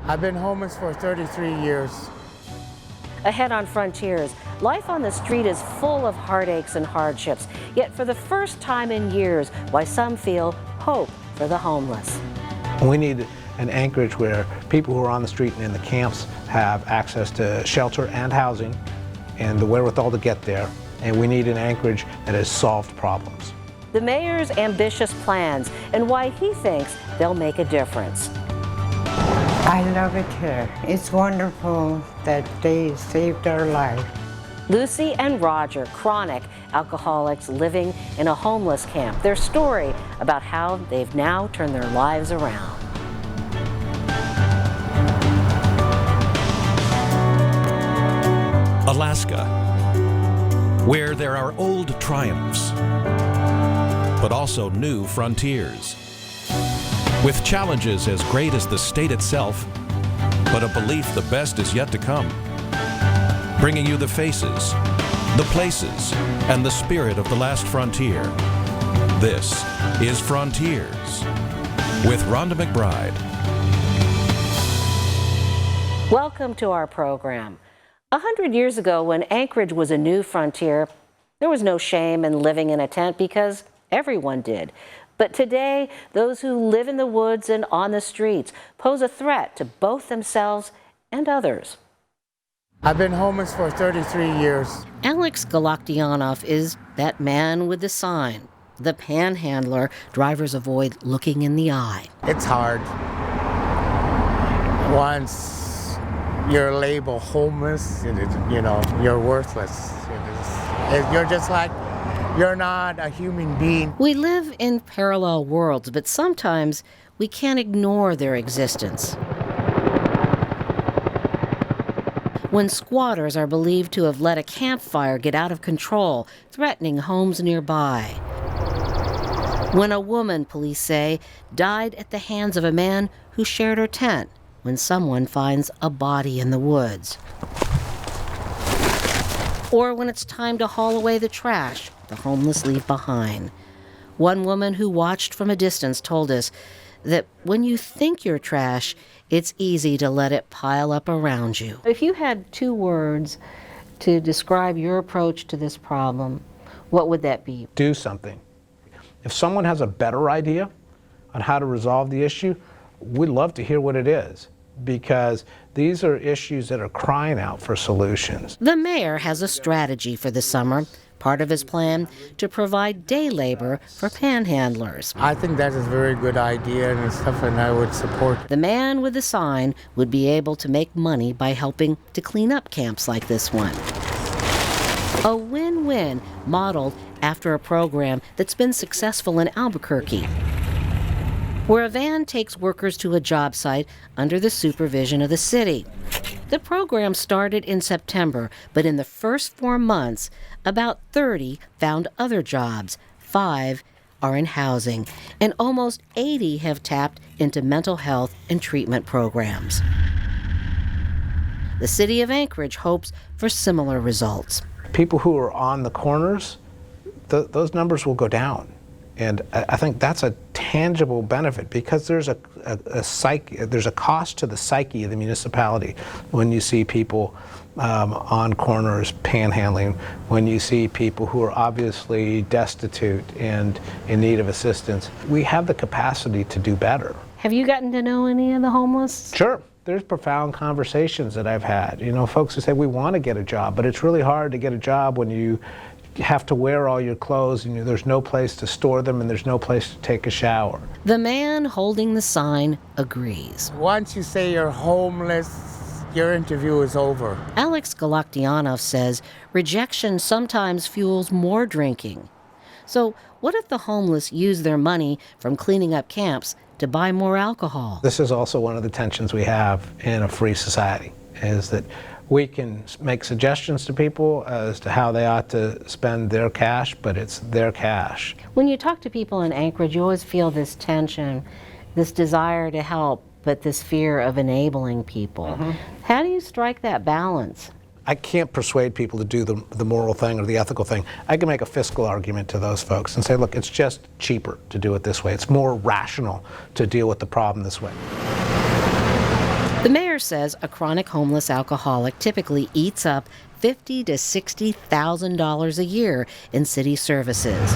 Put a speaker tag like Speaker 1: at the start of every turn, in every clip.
Speaker 1: I've been homeless for 33 years.
Speaker 2: Ahead on Frontiers, life on the street is full of heartaches and hardships. Yet for the first time in years, why some feel hope for the homeless.
Speaker 3: We need an Anchorage where people who are on the street and in the camps have access to shelter and housing and the wherewithal to get there. And we need an Anchorage that has solved problems.
Speaker 2: The mayor's ambitious plans and why he thinks they'll make a difference.
Speaker 4: I love it here. It's wonderful that they saved our life.
Speaker 2: Lucy and Roger, chronic alcoholics living in a homeless camp. Their story about how they've now turned their lives around.
Speaker 5: Alaska, where there are old triumphs, but also new frontiers. With challenges as great as the state itself, but a belief the best is yet to come. Bringing you the faces, the places, and the spirit of the last frontier. This is Frontiers with Rhonda McBride.
Speaker 2: Welcome to our program. 100 years ago, when Anchorage was a new frontier, there was no shame in living in a tent because everyone did. But today, those who live in the woods and on the streets pose a threat to both themselves and others.
Speaker 1: I've been homeless for 33 years.
Speaker 2: Alex Galaktianov is that man with the sign, the panhandler drivers avoid looking in the eye.
Speaker 1: It's hard. Once you're labeled homeless, you're worthless. You're just like, you're not a human being.
Speaker 2: We live in parallel worlds, but sometimes we can't ignore their existence. When squatters are believed to have let a campfire get out of control, threatening homes nearby. When a woman, police say, died at the hands of a man who shared her tent when someone finds a body in the woods. Or when it's time to haul away the trash the homeless leave behind. One woman who watched from a distance told us that when you think you're trash, it's easy to let it pile up around you. If you had 2 words to describe your approach to this problem, what would that be?
Speaker 3: Do something. If someone has a better idea on how to resolve the issue, we'd love to hear what it is, because these are issues that are crying out for solutions.
Speaker 2: The mayor has a strategy for the summer. Part of his plan to provide day labor for panhandlers.
Speaker 1: I think that is a very good idea and stuff, and I would support.
Speaker 2: The man with the sign would be able to make money by helping to clean up camps like this one. A win-win modeled after a program that's been successful in Albuquerque, where a van takes workers to a job site under the supervision of the city. The program started in September, but in the first 4 months, about 30 found other jobs, 5 are in housing, and almost 80 have tapped into mental health and treatment programs. The city of Anchorage hopes for similar results.
Speaker 3: People who are on the corners, those numbers will go down. And I think that's a tangible benefit, because there's there's a cost to the psyche of the municipality when you see people on corners panhandling, when you see people who are obviously destitute and in need of assistance. We have the capacity to do better.
Speaker 2: Have you gotten to know any of the homeless?
Speaker 3: Sure. There's profound conversations that I've had. Folks who say we want to get a job, but it's really hard to get a job when you have to wear all your clothes and there's no place to store them and there's no place to take a shower.
Speaker 2: The man holding the sign agrees.
Speaker 1: Once you say you're homeless, your interview is over.
Speaker 2: Alex Galaktianov says rejection sometimes fuels more drinking. So what if the homeless use their money from cleaning up camps to buy more alcohol?
Speaker 3: This is also one of the tensions we have in a free society, is that we can make suggestions to people as to how they ought to spend their cash, but it's their cash.
Speaker 2: When you talk to people in Anchorage, you always feel this tension, this desire to help, but this fear of enabling people. Mm-hmm. How do you strike that balance?
Speaker 3: I can't persuade people to do the moral thing or the ethical thing. I can make a fiscal argument to those folks and say, look, it's just cheaper to do it this way. It's more rational to deal with the problem this way.
Speaker 2: The mayor says a chronic homeless alcoholic typically eats up $50,000 to $60,000 a year in city services.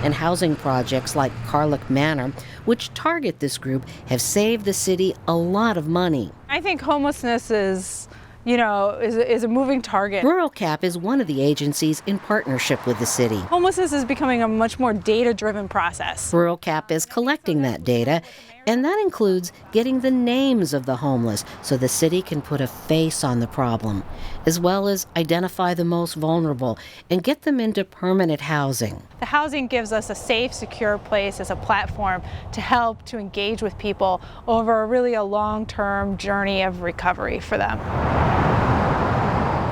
Speaker 2: And housing projects like KARLUK MANOR, which target this group, have saved the city a lot of money.
Speaker 6: I think homelessness is a moving target.
Speaker 2: Rural Cap is one of the agencies in partnership with the city.
Speaker 6: Homelessness is becoming a much more data-driven process.
Speaker 2: Rural Cap is collecting that data, and that includes getting the names of the homeless so the city can put a face on the problem, as well as identify the most vulnerable and get them into permanent housing.
Speaker 6: The housing gives us a safe, secure place as a platform to help to engage with people over a long-term journey of recovery for them.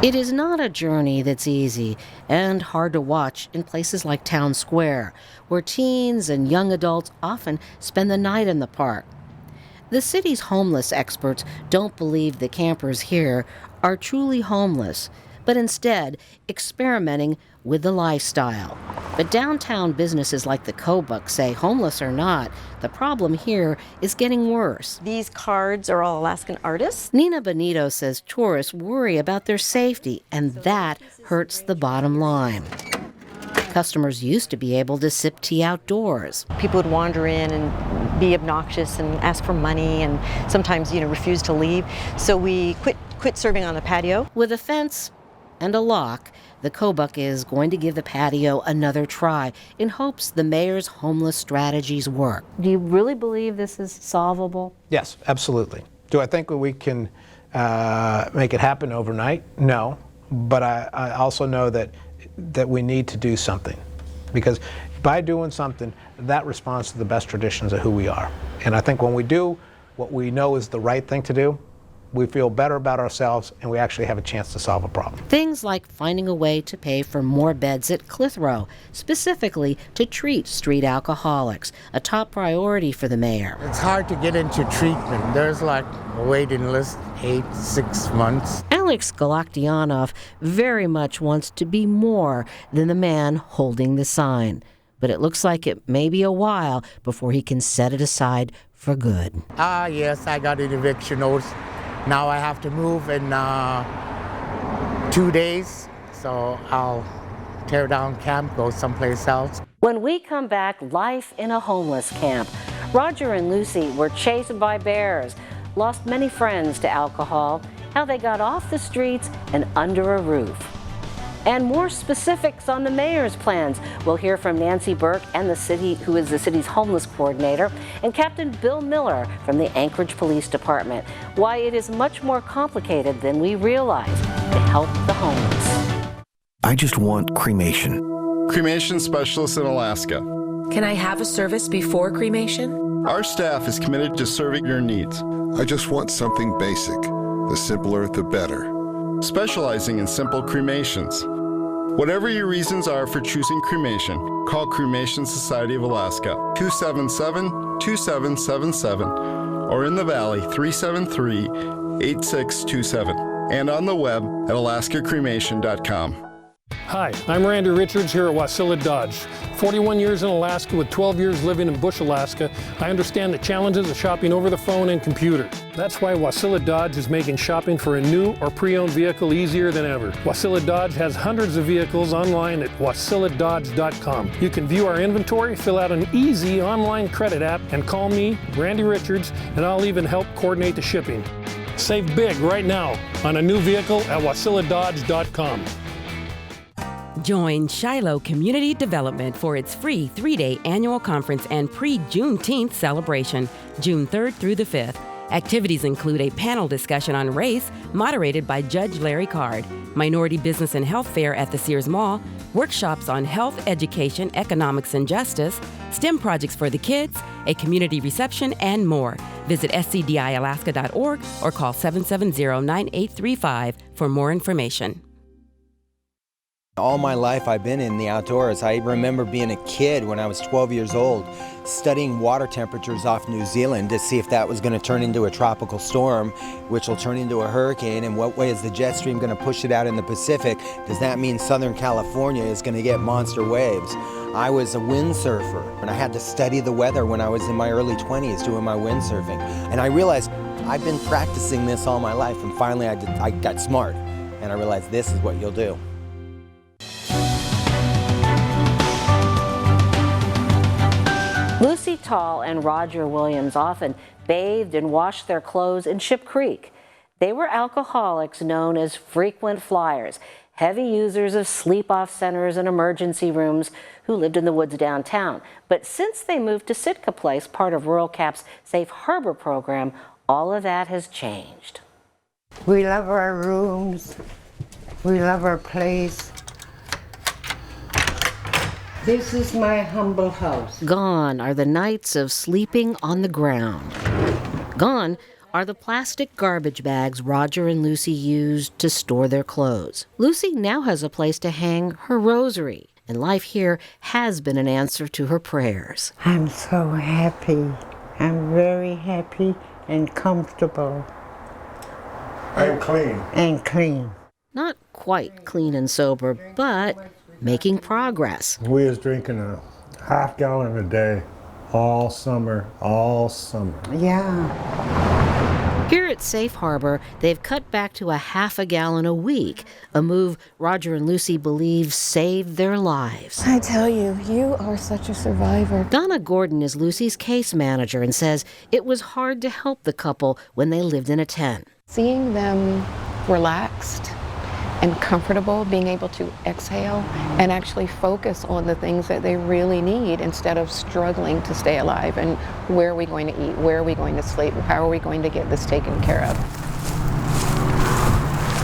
Speaker 2: It is not a journey that's easy and hard to watch in places like Town Square, where teens and young adults often spend the night in the park. The city's homeless experts don't believe the campers here are truly homeless, but instead experimenting with the lifestyle. But downtown businesses like the KOBUK say, homeless or not, the problem here is getting worse.
Speaker 7: These cards are all Alaskan artists.
Speaker 2: Nina Benito says tourists worry about their safety, and that hurts the bottom line. Customers used to be able to sip tea outdoors.
Speaker 7: People would wander in and be obnoxious and ask for money and sometimes, refuse to leave. So we quit serving on the patio.
Speaker 2: With a fence and a lock, the KOBUK is going to give the patio another try in hopes the mayor's homeless strategies work. Do you really believe this is solvable?
Speaker 3: Yes, absolutely. Do I think we can make it happen overnight? No, but I also know that we need to do something, because by doing something, that responds to the best traditions of who we are. And I think when we do what we know is the right thing to do, we feel better about ourselves, and we actually have a chance to solve a problem.
Speaker 2: Things like finding a way to pay for more beds at Clitheroe, specifically to treat street alcoholics, a top priority for the mayor.
Speaker 1: It's hard to get into treatment. There's like a waiting list, 6 months.
Speaker 2: Alex Galaktianov very much wants to be more than the man holding the sign, but it looks like it may be a while before he can set it aside for good.
Speaker 1: Yes, I got an eviction notice. Now I have to move in 2 days, so I'll tear down camp, go someplace else.
Speaker 2: When we come back, life in a homeless camp. Roger and Lucy were chased by bears, lost many friends to alcohol, how they got off the streets and under a roof. And more specifics on the mayor's plans. We'll hear from Nancy Burke, and who is the city's homeless coordinator, and Captain Bill Miller from the Anchorage Police Department. Why it is much more complicated than we realize to help the homeless.
Speaker 8: I just want cremation.
Speaker 9: Cremation specialist in Alaska.
Speaker 10: Can I have a service before cremation?
Speaker 9: Our staff is committed to serving your needs.
Speaker 11: I just want something basic. The simpler, the better.
Speaker 9: Specializing in simple cremations. Whatever your reasons are for choosing cremation, call Cremation Society of Alaska, 277-2777, or in the Valley, 373-8627, and on the web at alaskacremation.com.
Speaker 12: Hi, I'm Randy Richards here at Wasilla Dodge. 41 years in Alaska with 12 years living in Bush, Alaska, I understand the challenges of shopping over the phone and computer. That's why Wasilla Dodge is making shopping for a new or pre-owned vehicle easier than ever. Wasilla Dodge has hundreds of vehicles online at wasilladodge.com. You can view our inventory, fill out an easy online credit app, and call me, Randy Richards, and I'll even help coordinate the shipping. Save big right now on a new vehicle at wasilladodge.com.
Speaker 10: Join Shiloh Community Development for its free 3-day annual conference and pre-Juneteenth celebration, June 3rd through the 5th. Activities include a panel discussion on race, moderated by Judge Larry Card, minority business and health fair at the Sears Mall, workshops on health, education, economics, and justice, STEM projects for the kids, a community reception, and more. Visit scdialaska.org or call 770-9835 for more information.
Speaker 8: All my life I've been in the outdoors. I remember being a kid when I was 12 years old, studying water temperatures off New Zealand to see if that was going to turn into a tropical storm, which will turn into a hurricane, and what way is the jet stream going to push it out in the Pacific? Does that mean Southern California is going to get monster waves? I was a windsurfer, and I had to study the weather when I was in my early 20s doing my windsurfing. And I realized I've been practicing this all my life, and finally I got smart, and I realized this is what you'll do.
Speaker 2: Lucy Tall and Roger Williams often bathed and washed their clothes in Ship Creek. They were alcoholics known as frequent flyers, heavy users of sleep-off centers and emergency rooms who lived in the woods downtown. But since they moved to Sitka Place, part of Rural Cap's Safe Harbor program, all of that has changed.
Speaker 4: We love our rooms. We love our place. This is my humble house.
Speaker 2: Gone are the nights of sleeping on the ground. Gone are the plastic garbage bags Roger and Lucy used to store their clothes. Lucy now has a place to hang her rosary, and life here has been an answer to her prayers.
Speaker 4: I'm so happy. I'm very happy and comfortable.
Speaker 13: I'm clean.
Speaker 4: And clean.
Speaker 2: Not quite clean and sober, but making progress.
Speaker 13: We was drinking a half gallon a day all summer.
Speaker 4: Yeah.
Speaker 2: Here at Safe Harbor, they've cut back to a half a gallon a week, a move Roger and Lucy believe saved their lives.
Speaker 14: I tell you, you are such a survivor.
Speaker 2: Donna Gordon is Lucy's case manager and says it was hard to help the couple when they lived in a tent.
Speaker 14: Seeing them relaxed and comfortable, being able to exhale and actually focus on the things that they really need instead of struggling to stay alive. And where are we going to eat? Where are we going to sleep? How are we going to get this taken care of?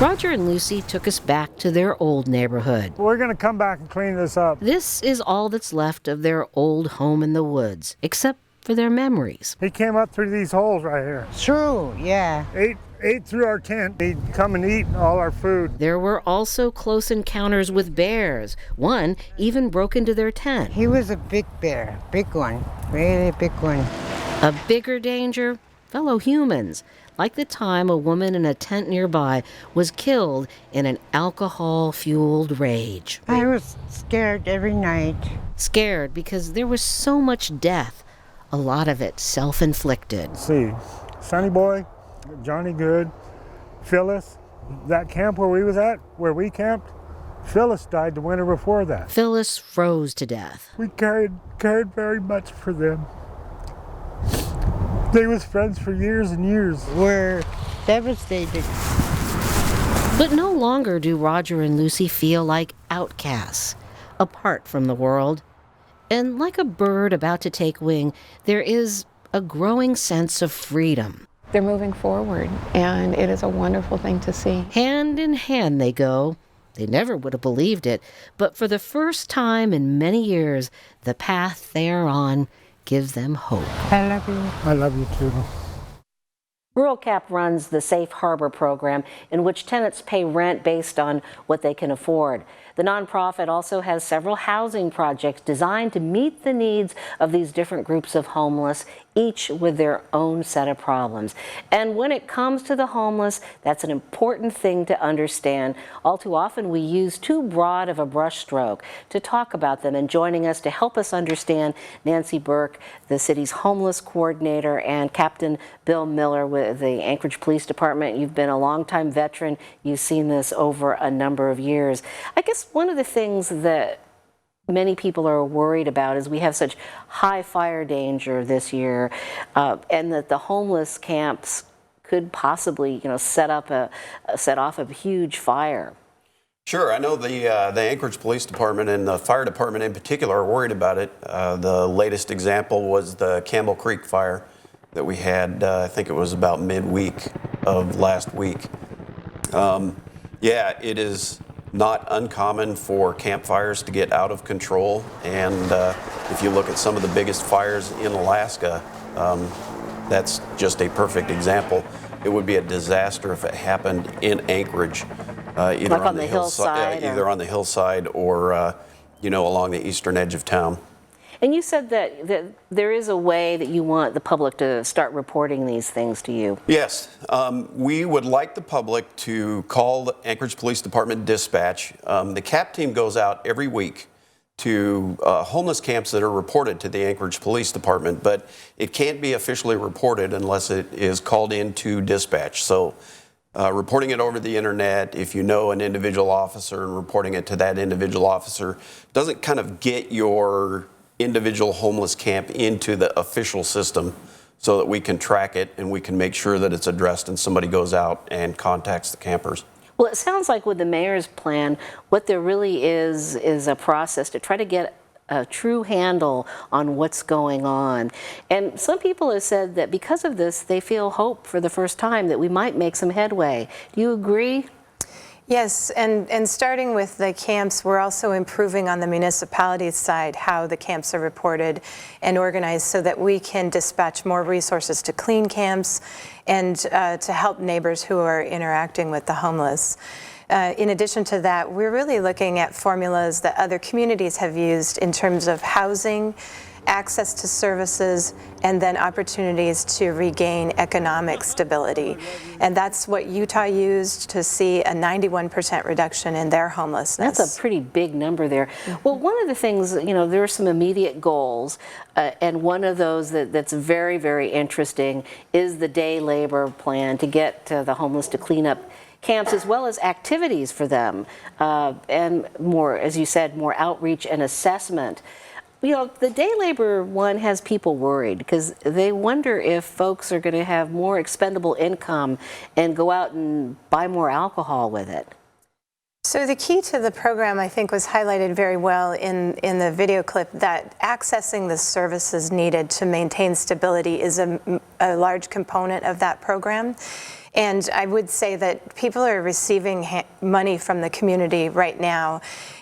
Speaker 2: Roger and Lucy took us back to their old neighborhood.
Speaker 13: We're going to come back and clean this up.
Speaker 2: This is all that's left of their old home in the woods, except for their memories.
Speaker 13: He came up through these holes right here.
Speaker 4: True, yeah.
Speaker 13: Ate through our tent. He'd come and eat all our food.
Speaker 2: There were also close encounters with bears. One even broke into their tent.
Speaker 4: He was a big bear, big one, really big one.
Speaker 2: A bigger danger? Fellow humans. Like the time a woman in a tent nearby was killed in an alcohol-fueled rage.
Speaker 4: I was scared every night.
Speaker 2: Scared because there was so much death, a lot of it self-inflicted.
Speaker 13: Let's see, Sonny Boy, Johnny Good, Phyllis, that camp where we camped, Phyllis died the winter before that.
Speaker 2: Phyllis froze to death.
Speaker 13: We cared very much for them. They was friends for years and years.
Speaker 4: We're devastated.
Speaker 2: But no longer do Roger and Lucy feel like outcasts, apart from the world. And like a bird about to take wing, there is a growing sense of freedom.
Speaker 14: They're moving forward, and it is a wonderful thing to see.
Speaker 2: Hand in hand they go. They never would have believed it, but for the first time in many years, the path they are on gives them hope.
Speaker 4: I love you.
Speaker 13: I love you too.
Speaker 2: Rural Cap runs the Safe Harbor program, in which tenants pay rent based on what they can afford. The nonprofit also has several housing projects designed to meet the needs of these different groups of homeless, each with their own set of problems. And when it comes to the homeless, that's an important thing to understand. All too often we use too broad of a brushstroke to talk about them. And joining us to help us understand, Nancy Burke, the city's homeless coordinator, and Captain Bill Miller with the Anchorage Police Department. You've been a longtime veteran. You've seen this over a number of years. I guess one of the things that many people are worried about is we have such high fire danger this year, and that the homeless camps could possibly, set off a huge fire.
Speaker 15: Sure, I know the Anchorage Police Department and the fire department in particular are worried about it. The latest example was the Campbell Creek fire that we had, I think it was about midweek of last week. Yeah, it is not uncommon for campfires to get out of control, and if you look at some of the biggest fires in Alaska, that's just a perfect example. It would be a disaster if it happened in Anchorage, either
Speaker 2: like on the hillside,
Speaker 15: either on the hillside or along the eastern edge of town.
Speaker 2: And you said that there is a way that you want the public to start reporting these things to you.
Speaker 15: Yes, we would like the public to call the Anchorage Police Department dispatch. The CAP team goes out every week homeless camps that are reported to the Anchorage Police Department, but it can't be officially reported unless it is called into dispatch. So reporting it over the internet, if you know an individual officer and reporting it to that individual officer, doesn't kind of get your individual homeless camp into the official system so that we can track it and we can make sure that it's addressed and somebody goes out and contacts the campers.
Speaker 2: Well, it sounds like with the mayor's plan, what there really is a process to try to get a true handle on what's going on. And some people have said that because of this, they feel hope for the first time that we might make some headway. Do you agree?
Speaker 16: Yes, and starting with the camps, we're also improving on the municipality side how the camps are reported and organized so that we can dispatch more resources to clean camps and to help neighbors who are interacting with the homeless. In addition to that, we're really looking at formulas that other communities have used in terms of housing, access to services, and then opportunities to regain economic stability. And that's what Utah used to see a 91% reduction in their homelessness.
Speaker 2: That's a pretty big number there. Well, one of the things, you know, there are some immediate goals, and one of those that's very, very interesting is the day labor plan to get the homeless to clean up camps, as well as activities for them, and more, as you said, more outreach and assessment. You know, the day labor one has people worried because they wonder if folks are going to have more expendable income and go out and buy more alcohol with it.
Speaker 16: So the key to the program, I think, was highlighted very well in the video clip, that accessing the services needed to maintain stability is a large component of that program. And I would say that people are receiving money from the community right now.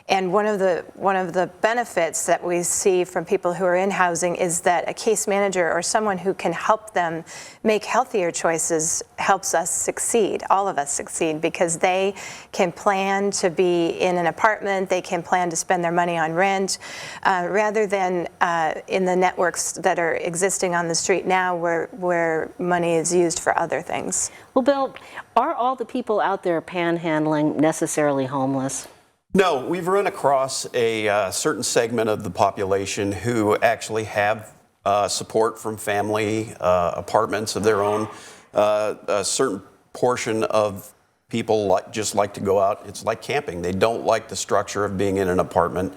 Speaker 16: And one of the benefits that we see from people who are in housing is that a case manager or someone who can help them make healthier choices helps us succeed, all of us succeed, because they can plan to be in an apartment, they can plan to spend their money on rent, rather than in the networks that are existing on the street now where money is used for other things.
Speaker 2: Well, Bill, are all the people out there panhandling necessarily homeless?
Speaker 15: No, we've run across a certain segment of the population who actually have support from family, apartments of their own. A certain portion of people just like to go out. It's like camping. They don't like the structure of being in an apartment.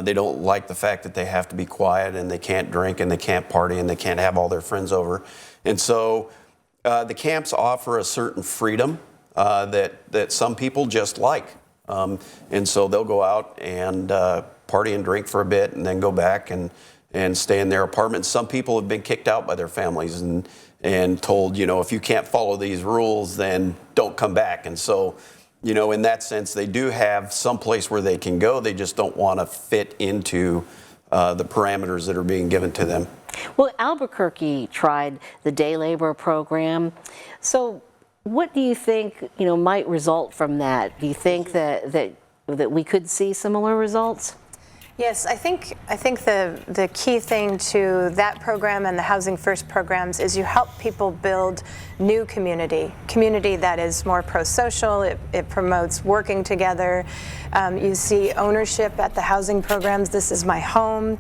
Speaker 15: They don't like the fact that they have to be quiet and they can't drink and they can't party and they can't have all their friends over. And so the camps offer a certain freedom that some people just like. And so they'll go out and party and drink for a bit and then go back and stay in their apartments. Some people have been kicked out by their families and told, you know, if you can't follow these rules, then don't come back. And so, you know, in that sense, they do have some place where they can go. They just don't want to fit into the parameters that are being given to them.
Speaker 2: Well, Albuquerque tried the day labor program. So what do you think, you know, might result from that? Do you think that we could see similar results?
Speaker 16: Yes, I think the key thing to that program and the Housing First programs is you help people build new community that is more pro-social. It promotes working together. You see ownership at the housing programs. This is my home,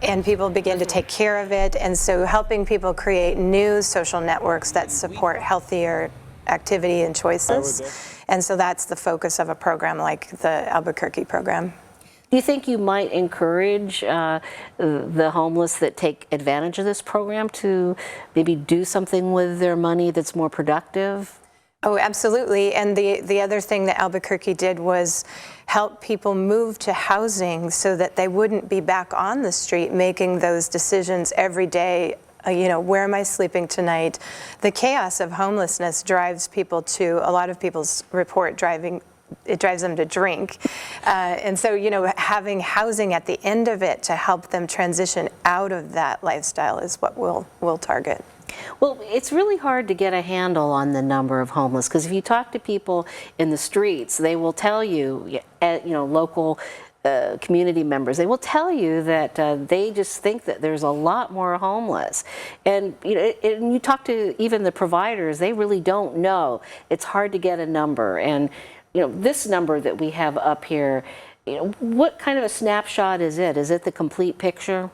Speaker 16: and people begin to take care of it. And so helping people create new social networks that support healthier activity and choices. And so that's the focus of a program like the Albuquerque program.
Speaker 2: Do you think you might encourage the homeless that take advantage of this program to maybe do something with their money that's more productive?
Speaker 16: Oh, absolutely. And the other thing that Albuquerque did was help people move to housing so that they wouldn't be back on the street making those decisions every day. You know, where am I sleeping tonight? The chaos of homelessness drives people to, a lot of people's report it drives them to drink. And so, you know, having housing at the end of it to help them transition out of that lifestyle is what we'll target.
Speaker 2: Well, it's really hard to get a handle on the number of homeless, because if you talk to people in the streets, they will tell you, you know, local community members, they will tell you that they just think that there's a lot more homeless. And you know, and you talk to even the providers, they really don't know. It's hard to get a number. And you know, this number that we have up here, You know, what kind of a snapshot is it? Is it the complete picture?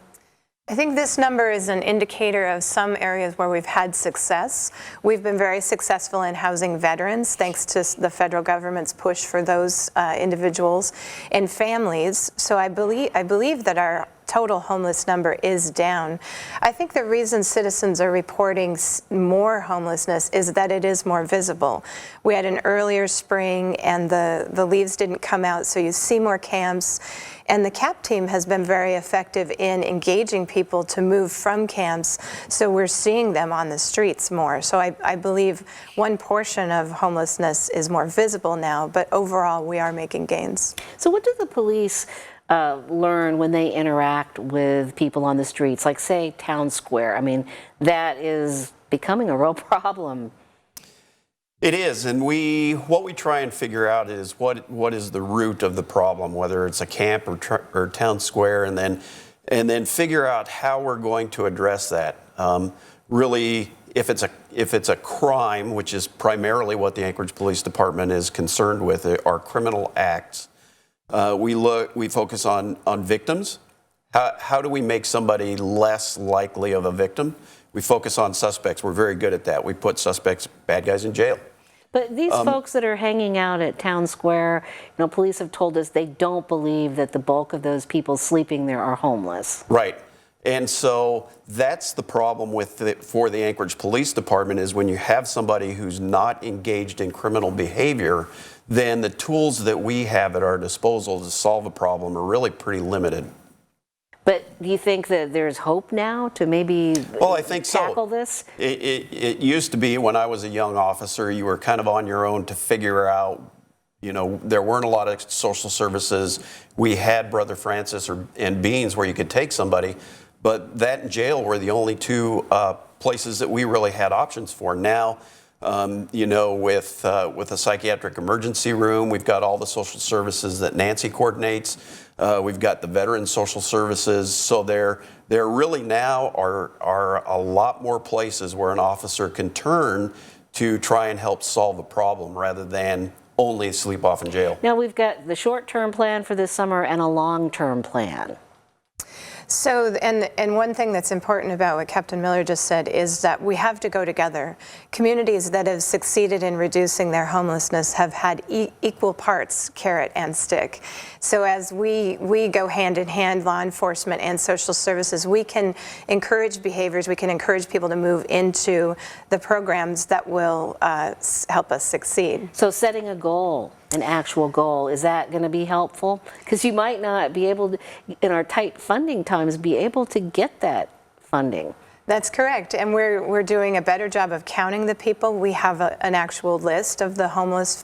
Speaker 16: I think this number is an indicator of some areas where we've had success. We've been very successful in housing veterans, thanks to the federal government's push for those individuals and families. So I believe that our total homeless number is down. I think the reason citizens are reporting more homelessness is that it is more visible. We had an earlier spring and the leaves didn't come out, so you see more camps. And the Capt team has been very effective in engaging people to move from camps, so we're seeing them on the streets more. So I believe one portion of homelessness is more visible now, but overall we are making gains.
Speaker 2: So what do the police learn when they interact with people on the streets, like say Town Square? I mean, that is becoming a real problem.
Speaker 15: It is, and what we try and figure out is what is the root of the problem, whether it's a camp or Town Square, and then figure out how we're going to address that. Really, if it's a crime, which is primarily what the Anchorage Police Department is concerned with, are criminal acts. We focus on victims. How do we make somebody less likely of a victim? We focus on suspects. We're very good at that. We put suspects, bad guys, in jail.
Speaker 2: But these folks that are hanging out at Town Square, you know, police have told us they don't believe that the bulk of those people sleeping there are homeless.
Speaker 15: Right. And so that's the problem for the Anchorage Police Department, is when you have somebody who's not engaged in criminal behavior, then the tools that we have at our disposal to solve a problem are really pretty limited.
Speaker 2: But do you think that there's hope now to maybe tackle this?
Speaker 15: It used to be, when I was a young officer, you were kind of on your own to figure out, you know, there weren't a lot of social services. We had Brother Francis and Beans where you could take somebody, but that and jail were the only two places that we really had options for. Now, you know, with a psychiatric emergency room, we've got all the social services that Nancy coordinates. We've got the veteran social services. So there really now are a lot more places where an officer can turn to try and help solve a problem rather than only sleep off in jail.
Speaker 2: Now we've got the short-term plan for this summer and a long-term plan.
Speaker 16: So, and one thing that's important about what Captain Miller just said is that we have to go together. Communities that have succeeded in reducing their homelessness have had equal parts carrot and stick. So as we go hand in hand, law enforcement and social services, we can encourage behaviors, we can encourage people to move into the programs that will help us succeed.
Speaker 2: So setting a goal, an actual goal, is that going to be helpful? Because you might not be able to, in our tight funding times, be able to get that funding.
Speaker 16: That's correct, and we're doing a better job of counting the people. We have an actual list of the homeless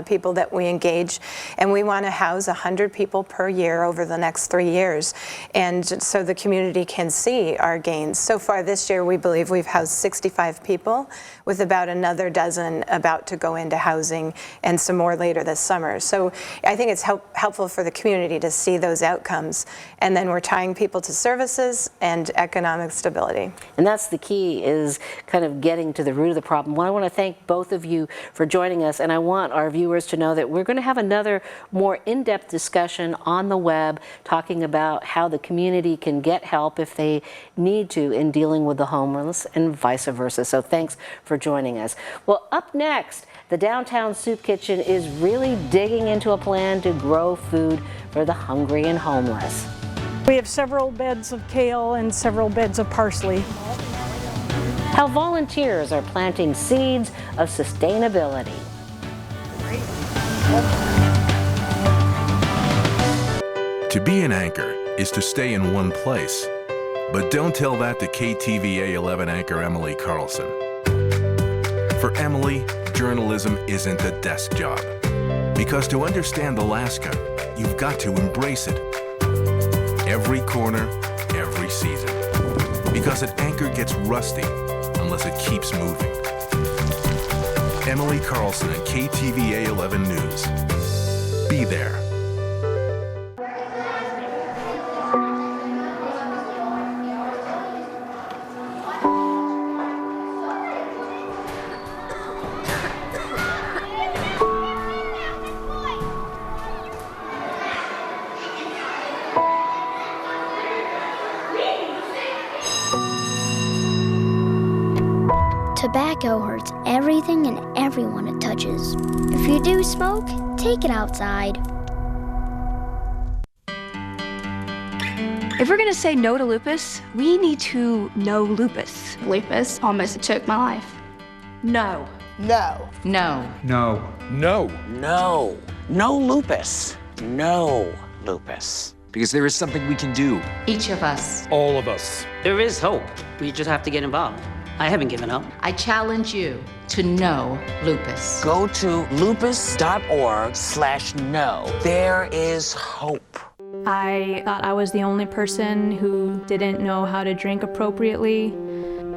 Speaker 16: people that we engage, and we want to house 100 people per year over the next 3 years, and so the community can see our gains. So far this year, we believe we've housed 65 people, with about another dozen about to go into housing, and some more later this summer. So I think it's helpful for the community to see those outcomes, and then we're tying people to services and economic stability.
Speaker 2: And that's the key, is kind of getting to the root of the problem. Well, I want to thank both of you for joining us, and I want our viewers to know that we're going to have another more in-depth discussion on the web talking about how the community can get help if they need to in dealing with the homeless and vice versa. So thanks for joining us. Well, up next, the Downtown Soup Kitchen is really digging into a plan to grow food for the hungry and homeless.
Speaker 17: We have several beds of kale and several beds of parsley.
Speaker 2: How volunteers are planting seeds of sustainability.
Speaker 18: To be an anchor is to stay in one place. But don't tell that to KTVA 11 anchor Emily Carlson. For Emily, journalism isn't a desk job. Because to understand Alaska, you've got to embrace it. Every corner, every season. Because an anchor gets rusty unless it keeps moving. Emily Carlson at KTVA 11 News. Be there.
Speaker 19: everything and everyone it touches. If you do smoke, take it outside.
Speaker 20: If we're going to say no to lupus, we need to know lupus.
Speaker 19: Lupus almost took my life.
Speaker 20: No.
Speaker 21: No.
Speaker 20: No.
Speaker 21: No.
Speaker 22: No.
Speaker 21: No. No lupus. No lupus.
Speaker 22: Because there is something we can do.
Speaker 20: Each of us.
Speaker 22: All of us.
Speaker 23: There is hope. We just have to get involved. I haven't given up.
Speaker 20: I challenge you to know lupus.
Speaker 21: Go to lupus.org/no. There is hope.
Speaker 24: I thought I was the only person who didn't know how to drink appropriately.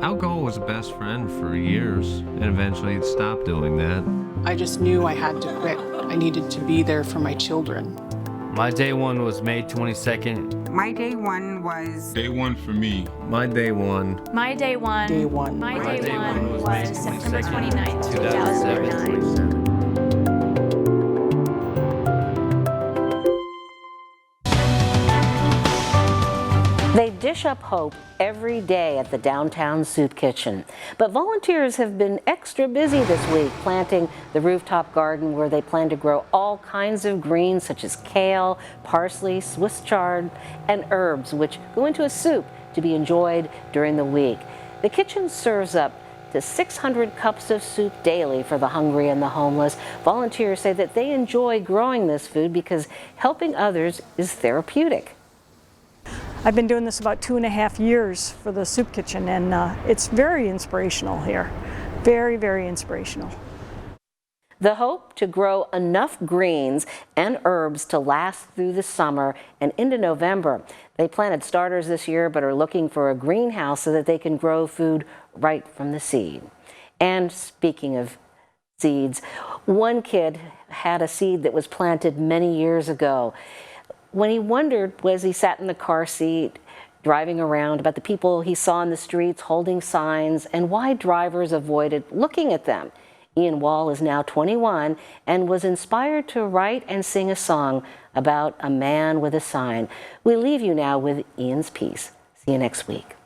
Speaker 25: Alcohol was a best friend for years, and eventually it stopped doing that.
Speaker 26: I just knew I had to quit. I needed to be there for my children.
Speaker 25: My day one was May 22nd.
Speaker 27: My day one was...
Speaker 18: Day one for me.
Speaker 25: My day one.
Speaker 24: My day one.
Speaker 26: Day one.
Speaker 24: My day one was September 29th, 2009.
Speaker 2: They dish up hope every day at the downtown soup kitchen. But volunteers have been extra busy this week planting the rooftop garden where they plan to grow all kinds of greens such as kale, parsley, Swiss chard, and herbs, which go into a soup to be enjoyed during the week. The kitchen serves up to 600 cups of soup daily for the hungry and the homeless. Volunteers say that they enjoy growing this food because helping others is therapeutic.
Speaker 17: I've been doing this about 2.5 years for the soup kitchen, and it's very inspirational here. Very, very inspirational.
Speaker 2: The hope to grow enough greens and herbs to last through the summer and into November. They planted starters this year but are looking for a greenhouse so that they can grow food right from the seed. And speaking of seeds, one kid had a seed that was planted many years ago. When he wondered, as he sat in the car seat driving around, about the people he saw in the streets holding signs and why drivers avoided looking at them. Ian Wall is now 21 and was inspired to write and sing a song about a man with a sign. We leave you now with Ian's piece. See you next week.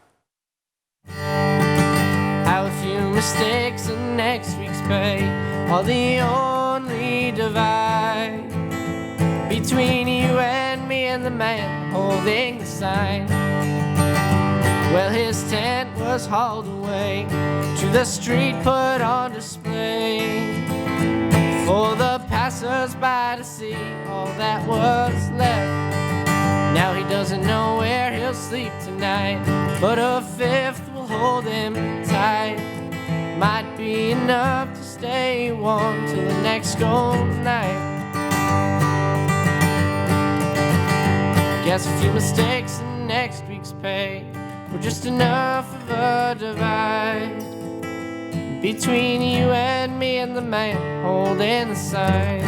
Speaker 28: How a few mistakes in next week's pay are the only divide between you and me and the man holding the sign. Well, his tent was hauled away to the street, put on display for the passers-by to see all that was left. Now he doesn't know where he'll sleep tonight, but a fifth will hold him tight. Might be enough to stay warm till the next cold night. Guess a few mistakes in next week's pay were just enough of a divide between you and me and the man holding the sign.